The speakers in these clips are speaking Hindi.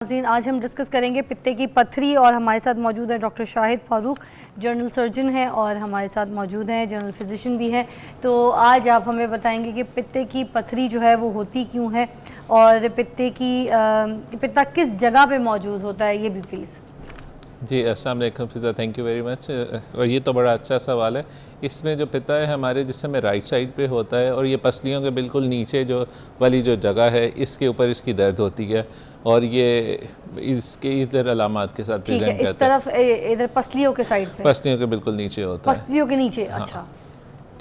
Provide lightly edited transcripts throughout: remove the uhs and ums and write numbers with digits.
नाज़रीन, आज हम डिस्कस करेंगे पित्ते की पथरी और हमारे साथ मौजूद है doctor Shahid Farooq, general surgeon हैं और हमारे साथ मौजूद हैं जनरल फिजिशियन भी हैं। तो आज आप हमें बताएंगे कि पित्ते की पथरी जो है वो होती क्यों है और पित्ता किस जगह पे मौजूद होता है, ये भी प्लीज़। जी अस्सलाम वालेकुम फ़िज़ा, थैंक यू वेरी मच। और ये तो बड़ा अच्छा सवाल है। इसमें जो पित्ता है हमारे जिस्म में राइट साइड पे होता है और ये पसलियों के बिल्कुल नीचे जो वाली जो जगह है इसके ऊपर इसकी दर्द होती है और ये इसके इधर अलामात के साथ प्रेजेंट करता है। इस तरफ इधर पसलियों के साइड पे, पसलियों के बिल्कुल नीचे होता है, पसलियों के नीचे। हाँ। अच्छा,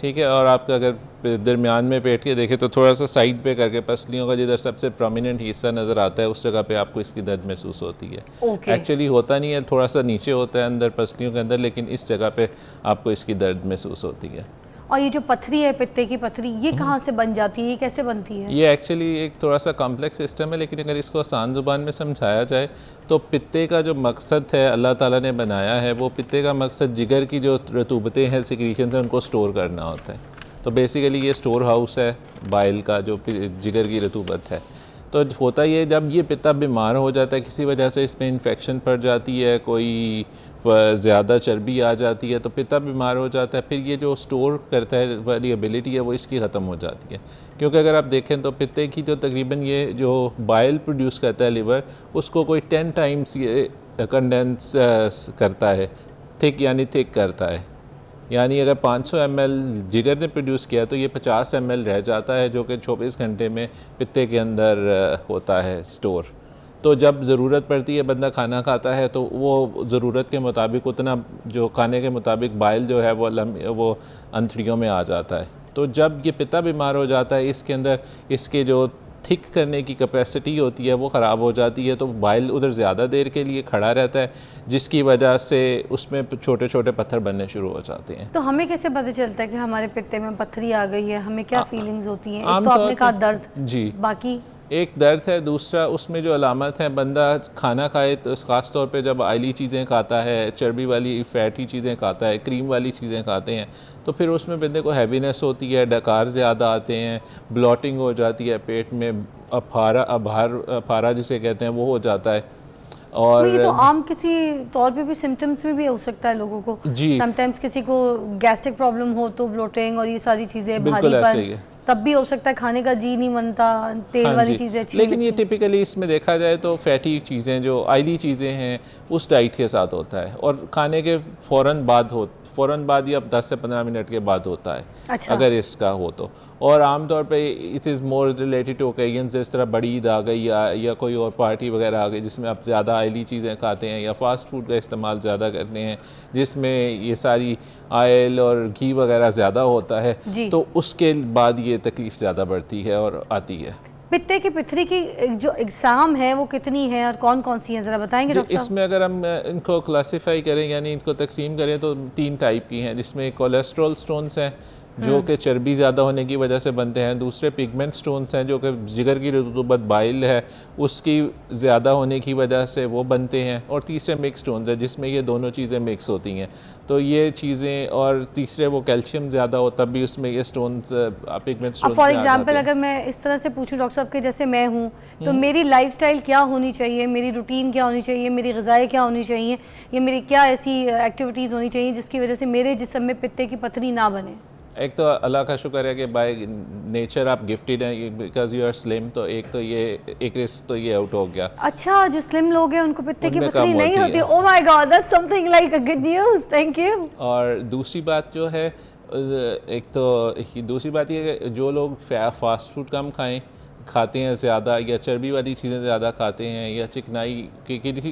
ठीक है। और आपका अगर दरमियान में पेट के देखें तो थोड़ा सा साइड पे करके पसलियों का जिधर सबसे प्रोमिनेंट हिस्सा नज़र आता है उस जगह पे आपको इसकी दर्द महसूस होती है। एक्चुअली होता नहीं है, थोड़ा सा नीचे होता है अंदर पसलियों के अंदर, लेकिन इस जगह पे आपको इसकी दर्द महसूस होती है। और ये जो पथरी है, पित्ते की पथरी, ये कहाँ से बन जाती है, ये कैसे बनती है? ये एक्चुअली एक थोड़ा सा कॉम्प्लेक्स सिस्टम है, लेकिन अगर इसको आसान ज़ुबान में समझाया जाए तो पित्ते का जो मकसद है अल्लाह ताला ने बनाया है, वो पित्ते का मकसद जिगर की जो रतूबतें हैं, सिक्रीशन है, उनको स्टोर करना होता है। तो बेसिकली ये स्टोर हाउस है बाइल का, जो जिगर की रतूबत है। तो होता ये जब ये पित्ता बीमार हो जाता है, किसी वजह से इसमें इन्फेक्शन पड़ जाती है, कोई ज़्यादा चर्बी आ जाती है, तो पित्ता बीमार हो जाता है, फिर ये जो स्टोर करता है वाली एबिलिटी है वो इसकी ख़त्म हो जाती है। क्योंकि अगर आप देखें तो पित्ते की जो तकरीबन ये जो बाइल प्रोड्यूस करता है लिवर, उसको कोई 10 टाइम्स ये कंडेंस करता है, थिक यानी थिक करता है। यानी अगर 500 ml जिगर ने प्रोड्यूस किया तो ये 50 ml रह जाता है, जो कि 24 घंटे में पित्ते के अंदर होता है स्टोर। तो जब ज़रूरत पड़ती है, बंदा खाना खाता है तो वो ज़रूरत के मुताबिक उतना जो खाने के मुताबिक बाइल जो है वो अंथड़ियों में आ जाता है। तो जब ये पित्ता बीमार हो जाता है, इसके अंदर इसके जो थिक करने की कैपेसिटी होती है वो ख़राब हो जाती है, तो बाइल उधर ज़्यादा देर के लिए खड़ा रहता है, जिसकी वजह से उसमें छोटे छोटे पत्थर बनने शुरू हो जाते हैं। तो हमें कैसे पता चलता है कि हमारे पित्ते में पथरी आ गई है? हमें क्या फीलिंग्स होती हैं? एक तो आपने कहा दर्द, जी, बाकी एक दर्द है, दूसरा उसमें जो अलामत है, बंदा खाना खाए तो ख़ास तौर पे जब ऑयली चीज़ें खाता है, चर्बी वाली फैटी चीज़ें खाता है, क्रीम वाली चीज़ें खाते हैं, तो फिर उसमें बंदे को हैवीनेस होती है, डकार ज़्यादा आते हैं, ब्लॉटिंग हो जाती है, पेट में अफारा जिसे कहते हैं वो हो जाता है। और ये तो आम किसी तौर पे भी सिम्टम्स में भी हो सकता है लोगों को। जी, समटाइम्स किसी को गैस्ट्रिक प्रॉब्लम हो तो ब्लोटिंग और ये सारी चीज़ें, बिल्कुल ऐसे ही भारीपन, है, तब भी हो सकता है, खाने का जी नहीं बनता, तेल हाँ वाली जी। चीज़ें अच्छी लेकिन ये लगती हैं। टिपिकली इसमें देखा जाए तो फैटी चीज़ें, जो ऑयली चीज़ें हैं, उस डाइट के साथ होता है और खाने के फ़ौरन बाद या 10 से 15 मिनट के बाद होता है। अच्छा। अगर इसका हो तो। और आमतौर पे it is more related to occasions, जिस तरह बड़ी ईद आ गई या कोई और पार्टी वगैरह आ गई जिसमें आप ज़्यादा ऑयली चीज़ें खाते हैं या फ़ास्ट फूड का इस्तेमाल ज़्यादा करते हैं, जिसमें ये सारी ऑयल और घी वगैरह ज़्यादा होता है, तो उसके बाद ये तकलीफ़ ज़्यादा बढ़ती है और आती है। पित्ते की पथरी की जो एग्ज़ाम है वो कितनी है और कौन कौन सी है, ज़रा बताएंगे डॉक्टर साहब? इसमें अगर हम इनको क्लासिफाई करें, यानी इनको तकसीम करें, तो 3 टाइप की हैं, जिसमें कोलेस्ट्रॉल स्टोन्स हैं जो कि चर्बी ज़्यादा होने की वजह से बनते हैं, दूसरे पिगमेंट स्टोन्स हैं जो कि जिगर की रतूबत बाइल है उसकी ज़्यादा होने की वजह से वो बनते हैं, और तीसरे मिक्स स्टोन्स हैं जिसमें ये दोनों चीज़ें मिक्स होती हैं। तो ये चीज़ें, और तीसरे वो कैल्शियम ज़्यादा हो तब भी उसमें ये stones pigment stones. For example अगर मैं इस तरह से पूछूं डॉक्टर साहब के, जैसे मैं हूं तो मेरी लाइफस्टाइल क्या होनी चाहिए, मेरी रूटीन क्या होनी चाहिए, मेरी ग़िज़ाएँ क्या होनी चाहिए, या मेरी क्या ऐसी एक्टिविटीज़ होनी चाहिए जिसकी वजह से मेरे जिस्म में पित्ते की पथरी ना बने? एक तो अल्लाह का शुक्र है कि बाय नेचर आप गिफ्टेड हैं बिकॉज यू आर स्लिम, तो एक तो ये एक रिस्क तो ये आउट हो गया। अच्छा, जो स्लिम लोग हैं उनको पित्ते की पथरी नहीं होती? है। Oh my God, that's something like a good news, thank you. और दूसरी बात जो है, एक तो दूसरी बात ये कि जो लोग फास्ट फूड कम खाते हैं ज़्यादा, या चर्बी वाली चीज़ें ज़्यादा खाते हैं, या चिकनाई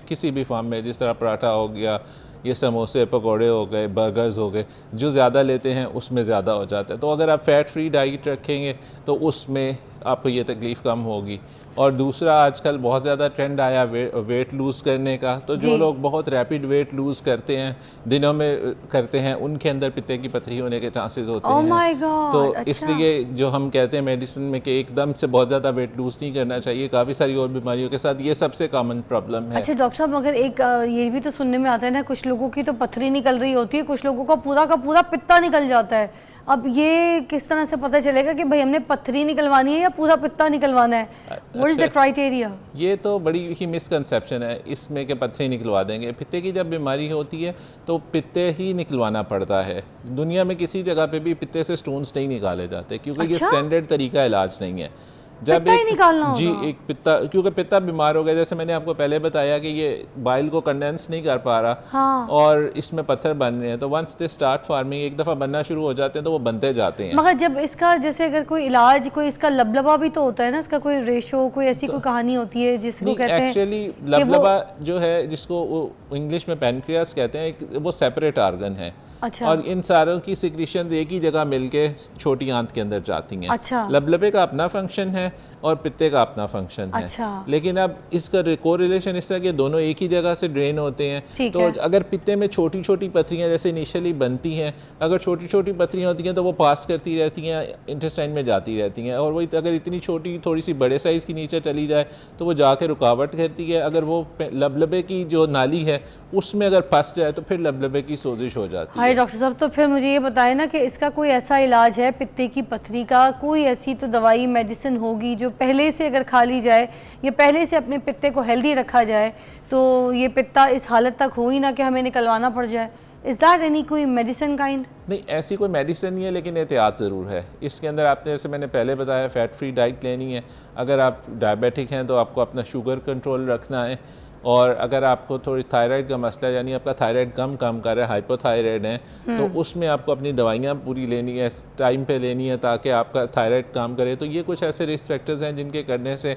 किसी भी फॉर्म में, जिस तरह पराठा हो गया, ये समोसे पकोड़े हो गए, बर्गर्स हो गए, जो ज़्यादा लेते हैं उसमें ज़्यादा हो जाता है। तो अगर आप फ़ैट फ्री डाइट रखेंगे तो उसमें आपको ये तकलीफ़ कम होगी। और दूसरा, आजकल बहुत ज़्यादा ट्रेंड आया वेट लूज़ करने का, तो जो लोग बहुत रैपिड वेट लूज़ करते हैं, दिनों में करते हैं, उनके अंदर पित्ते की पथरी होने के चांसेस होते हैं। माय गॉड, तो अच्छा। इसलिए जो हम कहते हैं मेडिसिन में कि एकदम से बहुत ज़्यादा वेट लूज़ नहीं करना चाहिए, काफ़ी सारी और बीमारियों के साथ ये सबसे कॉमन प्रॉब्लम है। अच्छा डॉक्टर साहब, मगर एक ये भी तो सुनने में आता है ना, कुछ लोगों की तो पथरी निकल रही होती है, कुछ लोगों का पूरा पित्ता निकल जाता है। अब ये किस तरह से पता चलेगा कि भाई हमने पथरी निकलवानी है या पूरा पित्ता निकलवाना है? What is the criteria? ये तो बड़ी ही मिसकंसेप्शन है इसमें कि पथरी निकलवा देंगे। पित्ते की जब बीमारी होती है तो पित्ते ही निकलवाना पड़ता है। दुनिया में किसी जगह पे भी पित्ते से स्टोन्स नहीं निकाले जाते क्योंकि ये स्टैंडर्ड तरीका इलाज नहीं है। जब पित्ता ही निकालना जी होगा? एक पित्ता, क्योंकि पित्ता बीमार हो गया, जैसे मैंने आपको पहले बताया कि ये बाइल को कंडेंस नहीं कर पा रहा हाँ। और इसमें पत्थर बन रहे हैं, तो वंस दे स्टार्ट फार्मिंग, एक दफ़ा बनना शुरू हो जाते हैं तो वो बनते जाते हैं। मगर जब इसका जैसे अगर कोई इलाज, कोई इसका लबलबा भी तो होता है ना, इसका कोई रेशो, कोई ऐसी कोई कहानी होती है जिसको कहते हैं? एक्चुअली लबलबा जो है, जिसको वो इंग्लिश में पैनक्रियास कहते हैं, वो सेपरेट आर्गन है। अच्छा। और इन सारों की सिक्रीशन एक ही जगह मिलके छोटी आंत के अंदर जाती हैं। अच्छा। लबलबे का अपना फंक्शन है और पित्ते का अपना फंक्शन है। अच्छा। लेकिन अब इसका कोरिलेशन इस तरह के दोनों एक ही जगह से ड्रेन होते हैं। तो अगर पित्ते में छोटी छोटी पथरियां जैसे इनिशियली बनती हैं, अगर छोटी छोटी पथरियां होती हैं तो वो पास करती रहती हैं, इंटेस्टाइन में जाती रहती हैं, और वही अगर इतनी छोटी थोड़ी सी बड़े साइज़ की नीचे चली जाए तो वो जाके रुकावट करती है। अगर वो लबलबे की जो नाली है उसमें अगर फंस जाए तो फिर लबलबे की सोजिश हो जाती है। हाय डॉक्टर साहब, तो फिर मुझे ये बताएं ना कि इसका कोई ऐसा इलाज है पित्ते की पथरी का? कोई ऐसी तो दवाई, मेडिसिन होगी जो पहले से अगर खा ली जाए या पहले से अपने पित्ते को हेल्दी रखा जाए तो ये पित्ता इस हालत तक हो ही ना कि हमें निकलवाना पड़ जाए? इज़ दैट एनी कोई मेडिसिन काइंड? नहीं, ऐसी कोई मेडिसिन नहीं है, लेकिन एहतियात ज़रूर है। इसके अंदर आपने, जैसे मैंने पहले बताया, फ़ैट फ्री डाइट लेनी है। अगर आप डायबिटिक हैं तो आपको अपना शुगर कंट्रोल रखना है, और अगर आपको थोड़ी थायराइड का मसला है, यानी आपका थायराइड कम काम कर रहा है, हाइपोथायराइड है, तो उसमें आपको अपनी दवाइयाँ पूरी लेनी है, टाइम पे लेनी है, ताकि आपका थायराइड काम करे। तो ये कुछ ऐसे रिस्क फैक्टर्स हैं जिनके करने से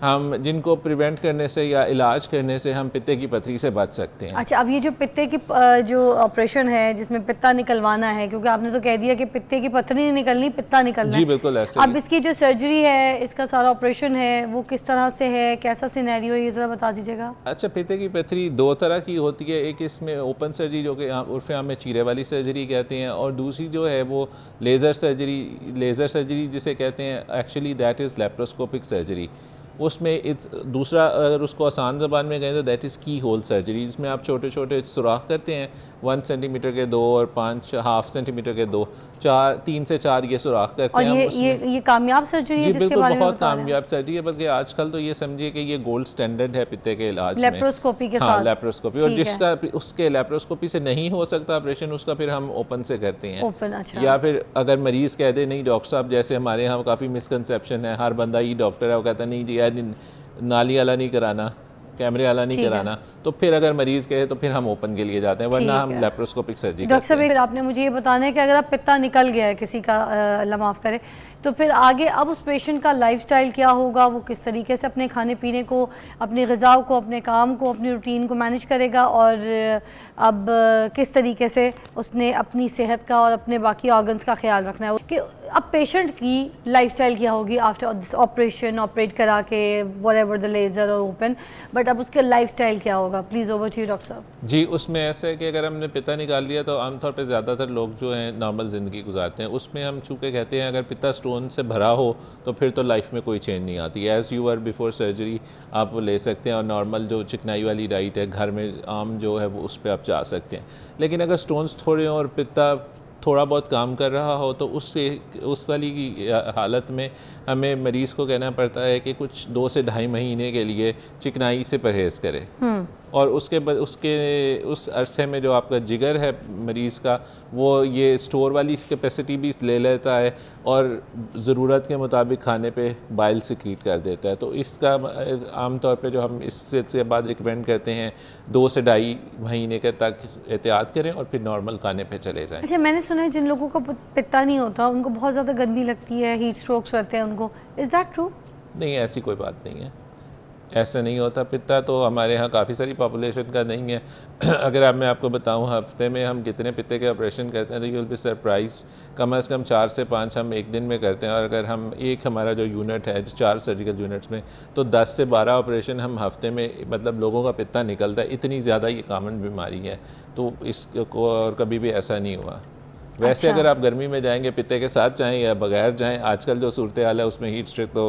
हम, जिनको प्रिवेंट करने से या इलाज करने से हम पित्ते की पथरी से बच सकते हैं। अच्छा, अब ये जो पित्ते की जो ऑपरेशन है जिसमें पित्ता निकलवाना है, क्योंकि आपने तो कह दिया कि पित्ते की पथरी नहीं निकलनी, पित्ता निकलना जी है। बिल्कुल ऐसे। अब इसकी जो सर्जरी है, इसका सारा ऑपरेशन है, वो किस तरह से है, कैसा सिनेरियो है, ये ज़रा बता दीजिएगा। अच्छा, पित्ते की पथरी दो तरह की होती है। एक इसमें ओपन सर्जरी, जो कि उर्फ़ आम में चीरे वाली सर्जरी कहते हैं, और दूसरी जो है वो लेज़र सर्जरी जिसे कहते हैं, actually that is laparoscopic surgery. उसमें दूसरा, अगर उसको आसान ज़बान में कहें तो दैट इज़ की होल सर्जरी, जिसमें आप छोटे छोटे सुराख करते हैं, 1 सेंटीमीटर के 2 और 5.5 सेंटीमीटर के 2, 3 से 4 ये सुराख करते और हैं। ये कामयाब सर्जरी है? जी जिसके बिल्कुल, बारे में बहुत बता रहे हैं? कामयाब सर्जरी है, बल्कि आजकल तो ये समझिए कि ये गोल्ड स्टैंडर्ड है पित्ते के इलाज में, लेप्रोस्कोपी के हाँ, साथ। लेप्रोस्कोपी। और जिसका उसके लेप्रोस्कोपी से नहीं हो सकता ऑपरेशन, उसका फिर हम ओपन से करते हैं। ओपन, अच्छा। या फिर अगर मरीज़ कह दे नहीं डॉक्टर साहब, जैसे हमारे यहाँ काफ़ी मिसकंसेप्शन है, हर बंदा ही डॉक्टर है, वो कहता नहीं जी यार नाली वाला नहीं कराना, कैमरे वाला नहीं कराना, तो फिर अगर मरीज़ कहे तो फिर हम ओपन के लिए जाते हैं, वरना हम लेप्रोस्कोपिक सर्जरी डॉक्टर साहब, फिर आपने मुझे ये बताना है कि अगर आप पित्ता निकल गया है किसी का, अल्लाह माफ़ करे, तो फिर आगे अब उस पेशेंट का लाइफस्टाइल क्या होगा? वो किस तरीके से अपने खाने पीने को, अपनी ग़िज़ा को, अपने काम को, अपनी रूटीन को मैनेज करेगा, और अब किस तरीके से उसने अपनी सेहत का और अपने बाकी ऑर्गन्स का ख्याल रखना है? कि अब पेशेंट की लाइफस्टाइल क्या होगी आफ्टर दिस ऑपरेशन, ऑपरेट करा के, व्हाटएवर द लेज़र और ओपन, बट अब उसके लाइफस्टाइल क्या होगा? Please over to you doctor साहब। जी, उसमें ऐसा है कि अगर हमने पित्ता निकाल लिया तो आमतौर पे ज़्यादातर लोग जो हैं नॉर्मल ज़िंदगी गुजारते हैं। उसमें हम चूँकि कहते हैं अगर पित्ता स्टोन से भरा हो तो फिर तो लाइफ में कोई चेंज नहीं आती। As you are before surgery आप वो ले सकते हैं, और नॉर्मल जो चिकनाई वाली डाइट है घर में आम जो है वो उस पर आप जा सकते हैं। लेकिन अगर स्टोन्स थोड़े और पित्ता थोड़ा बहुत काम कर रहा हो तो उस वाली की हालत में हमें मरीज़ को कहना पड़ता है कि कुछ 2 से ढाई महीने के लिए चिकनाई से परहेज़ करे, और उस अरसे में जो आपका जिगर है मरीज़ का, वो ये स्टोर वाली कैपेसिटी भी ले लेता है और ज़रूरत के मुताबिक खाने पे बाइल सिक्रीट कर देता है। तो इसका आमतौर पे जो हम इससे बाद रिकमेंड करते हैं 2 से ढाई महीने के तक एहतियात करें और फिर नॉर्मल खाने पे चले जाएं। अच्छा, मैंने सुना है जिन लोगों को पित्ता नहीं होता उनको बहुत ज़्यादा गर्मी लगती है, हीट स्ट्रोक्स रहते हैं उनको, इज़ दैट ट्रू? नहीं, ऐसी कोई बात नहीं है, ऐसा नहीं होता। पित्ता तो हमारे यहाँ काफ़ी सारी पॉपुलेशन का नहीं है। अगर मैं आपको बताऊँ हफ्ते में हम कितने पित्ते के ऑपरेशन करते हैं तो यू विल बी सरप्राइज। कम से कम 4 से 5 हम एक दिन में करते हैं, और अगर हम हमारा जो यूनिट है 4 सर्जिकल यूनिट्स में, तो 10 से 12 ऑपरेशन हम हफ्ते में, मतलब लोगों का पित्ता निकलता है। इतनी ज़्यादा ये कॉमन बीमारी है, तो इसको और कभी भी ऐसा नहीं हुआ। वैसे अच्छा। अगर आप गर्मी में जाएंगे पित्ते के साथ जाएं या बगैर जाएं, आजकल जो सूरत हाल है उसमें हीट स्ट्रोक तो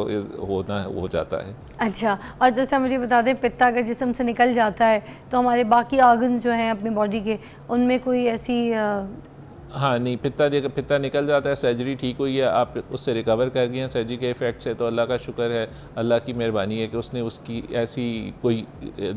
हो जाता है। अच्छा, और जैसा मुझे बता दें, पित्ता अगर जिस्म से निकल जाता है तो हमारे बाकी ऑर्गन्स जो हैं अपनी बॉडी के, उनमें कोई ऐसी हाँ नहीं, पित्ता निकल जाता है, सर्जरी ठीक हुई है, आप उससे रिकवर कर गए हैं सर्जरी के इफ़ेक्ट से, तो अल्लाह का शुक्र है, अल्लाह की मेहरबानी है कि उसने उसकी ऐसी कोई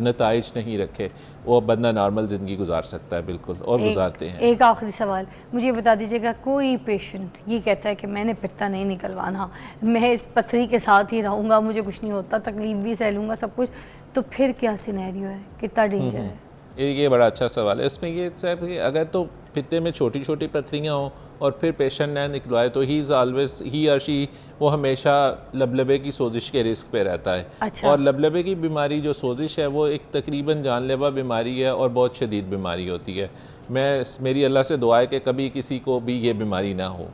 नताइज नहीं रखे, वो बंदा नॉर्मल ज़िंदगी गुजार सकता है बिल्कुल, और गुजारते हैं। एक आखिरी सवाल मुझे बता दीजिएगा, कोई पेशेंट ये कहता है कि मैंने पित्ता नहीं निकलवाना, मैं इस पथरी के साथ ही रहूँगा, मुझे कुछ नहीं होता, तकलीफ भी सह लूँगा सब कुछ, तो फिर क्या सिनेरियो है, कितना डेंजर है? ये बड़ा अच्छा सवाल है। इसमें ये साहब कि अगर तो पित्ते में छोटी छोटी पथरियाँ हों और फिर पेशेंट ने निकलवाए, तो ही और शी वो हमेशा लबलबे की सोजिश के रिस्क पे रहता है। अच्छा। और लबलबे की बीमारी जो सोजिश है वो एक तकरीबन जानलेवा बीमारी है और बहुत शदीद बीमारी होती है। मेरी अल्लाह से दुआ है कि कभी किसी को भी ये बीमारी ना हो,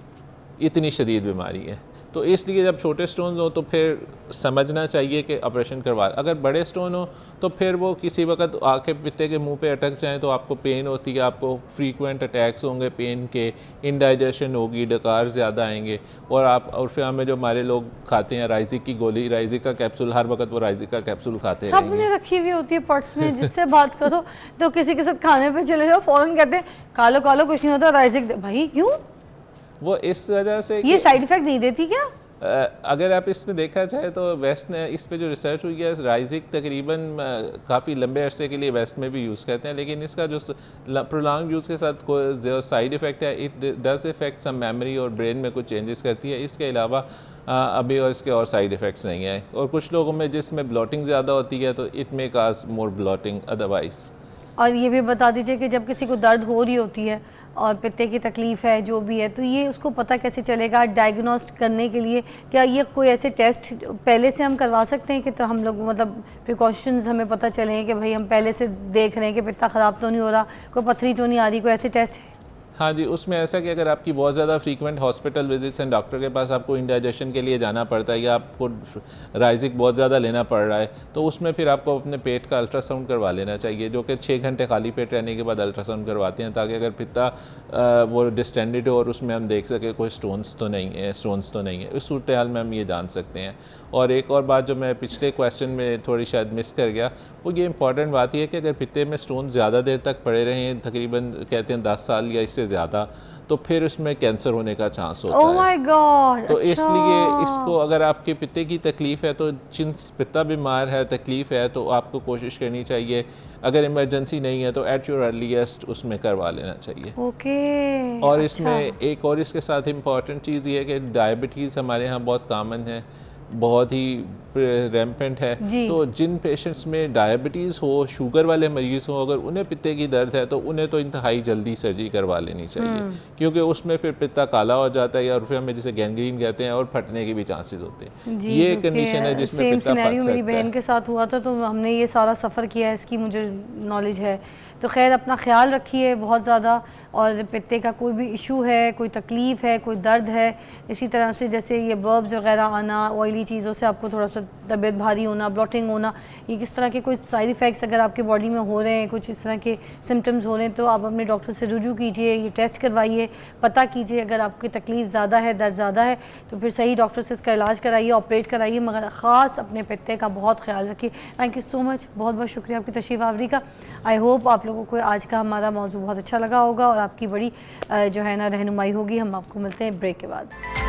इतनी शदीद बीमारी है। तो इसलिए जब छोटे स्टोन्स हो तो फिर समझना चाहिए कि ऑपरेशन करवा। अगर बड़े स्टोन हो तो फिर वो किसी वक्त आके पित्ते के मुंह पे अटक जाएं तो आपको पेन होती है, आपको फ्रीक्वेंट अटैक्स होंगे पेन के, इनडाइजेशन होगी, डकार ज़्यादा आएंगे। और फिर हमें जो हमारे लोग खाते हैं राइजिक की गोली, राइजिक का कैप्सूल, हर वक्त वो राइजिक का कैप्सूल खाते रहेंगे। सबने रखी हुई होती है पर्स में, जिससे बात करो तो किसी के साथ खाने पे चले जाओ फ़ौरन कहते हैं कालो कालो कुछ नहीं होता, राइजिक भाई क्यों? वो इस वजह से ये साइड इफेक्ट नहीं देती क्या? अगर आप इसमें देखा जाए तो वेस्ट ने इस पे जो रिसर्च हुई है, राइजिक तकरीबन काफ़ी लंबे अरसे के लिए वेस्ट में भी यूज़ करते हैं, लेकिन इसका जो प्रोलॉन्ग यूज़ के साथ कोई जो साइड इफ़ेक्ट है, it does affect some memory और ब्रेन में कुछ चेंजेस करती है। इसके अलावा अभी और इसके और साइड इफ़ेक्ट्स नहीं है। और कुछ लोगों में जिसमें ब्लॉटिंग ज़्यादा होती है तो it may cause more blotting otherwise. और ये भी बता दीजिए कि जब किसी को दर्द हो रही होती है और पित्ते की तकलीफ़ है जो भी है, तो ये उसको पता कैसे चलेगा डायग्नोस्ट करने के लिए? क्या ये कोई ऐसे टेस्ट पहले से हम करवा सकते हैं कि तो हम लोग मतलब प्रिकॉशंस हमें पता चलें कि भाई हम पहले से देख रहे हैं कि पित्ता ख़राब तो नहीं हो रहा, कोई पथरी तो नहीं आ रही, कोई ऐसे टेस्ट है? हाँ जी, उसमें ऐसा कि अगर आपकी बहुत ज़्यादा फ्रीक्वेंट हॉस्पिटल विजिट्स हैं, डॉक्टर के पास आपको इंडाइजेशन के लिए जाना पड़ता है या आपको राइजिक बहुत ज़्यादा लेना पड़ रहा है, तो उसमें फिर आपको अपने पेट का अल्ट्रासाउंड करवा लेना चाहिए, जो कि 6 घंटे खाली पेट रहने के बाद अल्ट्रासाउंड करवाते हैं, ताकि अगर पित्ता वो डिस्टेंडेड हो और उसमें हम देख सकें कोई स्टोन्स तो नहीं है। इस सूरत हाल में हम ये जान सकते हैं। और एक और बात जो मैं पिछले क्वेश्चन में थोड़ी शायद मिस कर गया, वो ये इंपॉर्टेंट बात यह है कि अगर पित्ते में स्टोन ज़्यादा देर तक पड़े रहें, तकरीबन कहते हैं 10 साल या इससे ज़्यादा, तो फिर उसमें कैंसर होने का चांस होता Oh my God, तो अच्छा। इसलिए इसको अगर आपके पित्ते की तकलीफ़ है, तो जिन पित्ता बीमार है, तकलीफ़ है, तो आपको कोशिश करनी चाहिए, अगर इमरजेंसी नहीं है तो एट योर अर्लीस्ट उसमें करवा लेना चाहिए। ओके। और अच्छा। इसमें एक और इसके साथ इम्पॉर्टेंट चीज़ ये है कि डायबिटीज़ हमारे यहाँ बहुत कॉमन है, बहुत ही रैम्पेंट है। तो जिन पेशेंट्स में डायबिटीज़ हो, शुगर वाले मरीज़ हो, अगर उन्हें पित्ते की दर्द है तो उन्हें तो इंतहाई जल्दी सर्जरी करवा लेनी चाहिए, क्योंकि उसमें फिर पित्ता काला हो जाता है और फिर हमें जिसे गैंग्रीन कहते हैं और फटने के भी चांसेस होते हैं। ये कंडीशन है जिसमें पित्ता फट सकता है। मेरी बहन के साथ हुआ था, तो हमने ये सारा सफ़र किया है, इसकी मुझे नॉलेज है। तो खैर अपना ख्याल रखिए बहुत ज़्यादा, और पित्ते का कोई भी इशू है, कोई तकलीफ़ है, कोई दर्द है, इसी तरह से जैसे ये बर्ब्स वगैरह आना, ऑयली चीज़ों से आपको थोड़ा सा तबीयत भारी होना, ब्लॉटिंग होना, ये किस तरह के कोई साइड इफ़ेक्ट्स अगर आपके बॉडी में हो रहे हैं, कुछ इस तरह के सिम्टम्स हो रहे हैं, तो आप अपने डॉक्टर से रुजू कीजिए, ये टेस्ट करवाइए, पता कीजिए। अगर आपकी तकलीफ़ ज़्यादा है, दर्द ज़्यादा है, तो फिर सही डॉक्टर से इसका इलाज कराइए, ऑपरेट कराइए, मगर ख़ास अपने पित्ते का बहुत ख्याल रखिए। थैंक यू सो मच, बहुत बहुत शुक्रिया आपकी तशरीफ़ आवरी का। आई होप आप लोगों को आज का हमारा मौजू बहुत अच्छा लगा होगा और आपकी बड़ी जो है ना रहनुमाई होगी। हम आपको मिलते हैं ब्रेक के बाद।